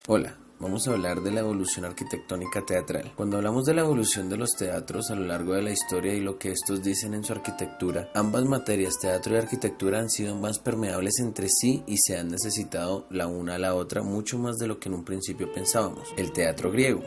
Hola, vamos a hablar de la evolución arquitectónica teatral. Cuando hablamos de la evolución de los teatros a lo largo de la historia y lo que estos dicen en su arquitectura, ambas materias, teatro y arquitectura, han sido más permeables entre sí y se han necesitado la una a la otra mucho más de lo que en un principio pensábamos. El teatro griego.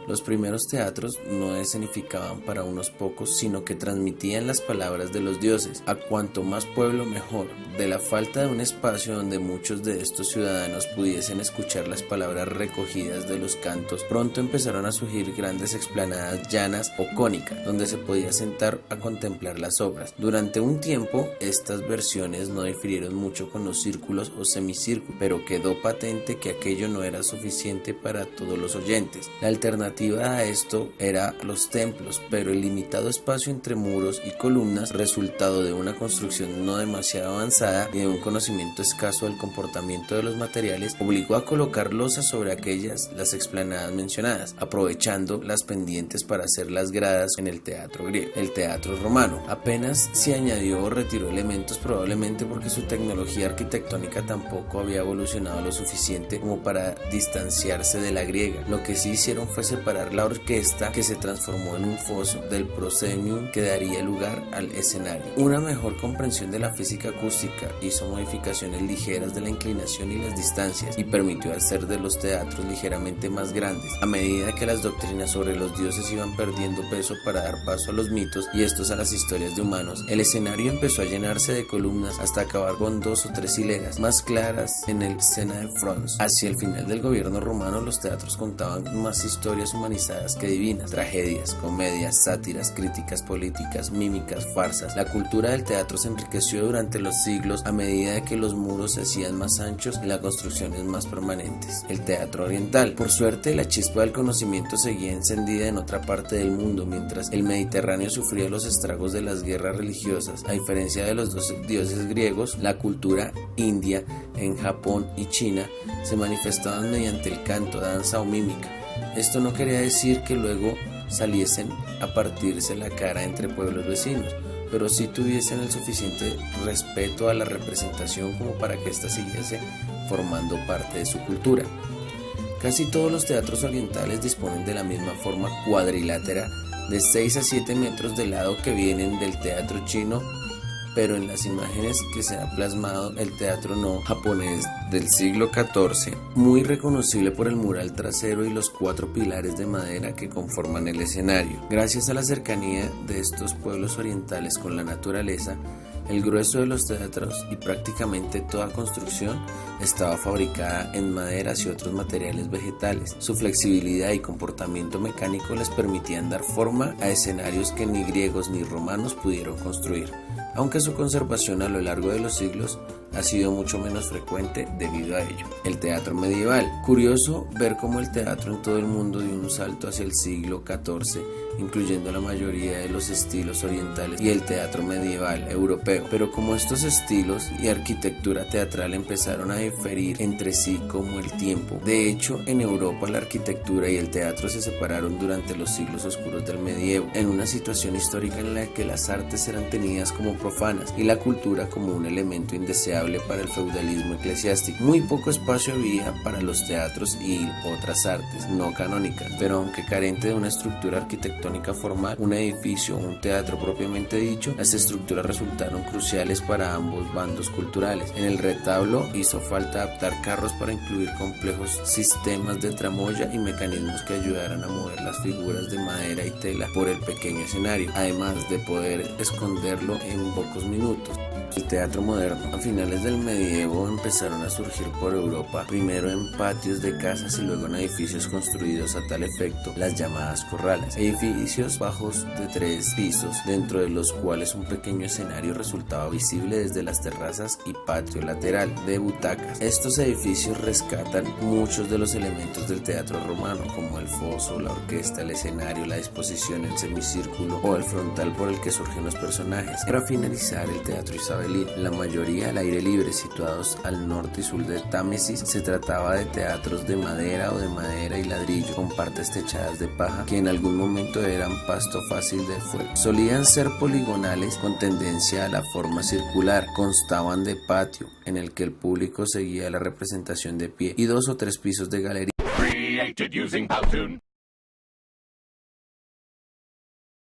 Los primeros teatros no escenificaban para unos pocos, sino que transmitían las palabras de los dioses, a cuanto más pueblo mejor. De la falta de un espacio donde muchos de estos ciudadanos pudiesen escuchar las palabras recogidas de los cantos, pronto empezaron a surgir grandes explanadas llanas o cónicas, donde se podía sentar a contemplar las obras. Durante un tiempo, estas versiones no difirieron mucho con los círculos o semicírculos, pero quedó patente que aquello no era suficiente para todos los oyentes. La alternativa a esto era los templos, pero el limitado espacio entre muros y columnas, resultado de una construcción no demasiado avanzada y de un conocimiento escaso del comportamiento de los materiales, obligó a colocar losas sobre aquellas, las explanadas mencionadas, aprovechando las pendientes para hacer las gradas en el teatro griego. El teatro romano apenas se añadió o retiró elementos, probablemente porque su tecnología arquitectónica tampoco había evolucionado lo suficiente como para distanciarse de la griega. Lo que sí hicieron fue separar la orquesta, que se transformó en un foso, del proscenium que daría lugar al escenario. Una mejor comprensión de la física acústica hizo modificaciones ligeras de la inclinación y las distancias y permitió hacer de los teatros ligeramente más grandes. A medida que las doctrinas sobre los dioses iban perdiendo peso para dar paso a los mitos y estos a las historias de humanos, el escenario empezó a llenarse de columnas hasta acabar con 2 o 3 hileras más claras en el Scena de Frons. Hacia el final del gobierno romano, los teatros contaban más historias humanizadas que divinas, tragedias, comedias, sátiras, críticas políticas, mímicas, farsas. La cultura del teatro se enriqueció durante los siglos a medida que los muros se hacían más anchos y las construcciones más permanentes. El teatro oriental. Por suerte, la chispa del conocimiento seguía encendida en otra parte del mundo, mientras el Mediterráneo sufría los estragos de las guerras religiosas. A diferencia de los dos dioses griegos, la cultura india en Japón y China se manifestaban mediante el canto, danza o mímica. Esto no quería decir que luego saliesen a partirse la cara entre pueblos vecinos, pero sí tuviesen el suficiente respeto a la representación como para que ésta siguiese formando parte de su cultura. Casi todos los teatros orientales disponen de la misma forma cuadrilátera de 6 a 7 metros de lado que vienen del teatro chino, pero en las imágenes que se ha plasmado el teatro no japonés del siglo XIV, muy reconocible por el mural trasero y los 4 pilares de madera que conforman el escenario. Gracias a la cercanía de estos pueblos orientales con la naturaleza, el grueso de los teatros y prácticamente toda construcción estaba fabricada en maderas y otros materiales vegetales. Su flexibilidad y comportamiento mecánico les permitían dar forma a escenarios que ni griegos ni romanos pudieron construir, aunque su conservación a lo largo de los siglos ha sido mucho menos frecuente debido a ello. El teatro medieval. Curioso ver cómo el teatro en todo el mundo dio un salto hacia el siglo XIV, incluyendo la mayoría de los estilos orientales y el teatro medieval europeo, pero como estos estilos y arquitectura teatral empezaron a diferir entre sí como el tiempo. De hecho, en Europa la arquitectura y el teatro se separaron durante los siglos oscuros del medievo, en una situación histórica en la que las artes eran tenidas como profanas y la cultura como un elemento indeseable para el feudalismo eclesiástico. Muy poco espacio había para los teatros y otras artes no canónicas, pero aunque carente de una estructura arquitectónica formal, un edificio o un teatro propiamente dicho, las estructuras resultaron cruciales para ambos bandos culturales. En el retablo hizo falta adaptar carros para incluir complejos sistemas de tramoya y mecanismos que ayudaran a mover las figuras de madera y tela por el pequeño escenario, además de poder esconderlo en pocos minutos. El teatro moderno. A finales del medievo empezaron a surgir por Europa, primero en patios de casas y luego en edificios construidos a tal efecto, las llamadas corrales, edificios bajos de 3 pisos, dentro de los cuales un pequeño escenario resultaba visible desde las terrazas y patio lateral de butacas. Estos edificios rescatan muchos de los elementos del teatro romano, como el foso, la orquesta, el escenario, la disposición en semicírculo o el frontal por el que surgen los personajes. Para finalizar, el teatro Isabel Javelin, la mayoría al aire libre, situados al norte y sur de Támesis. Se trataba de teatros de madera o de madera y ladrillo, con partes techadas de paja, que en algún momento eran pasto fácil de fuego. Solían ser poligonales con tendencia a la forma circular, constaban de patio, en el que el público seguía la representación de pie, y 2 o 3 pisos de galería.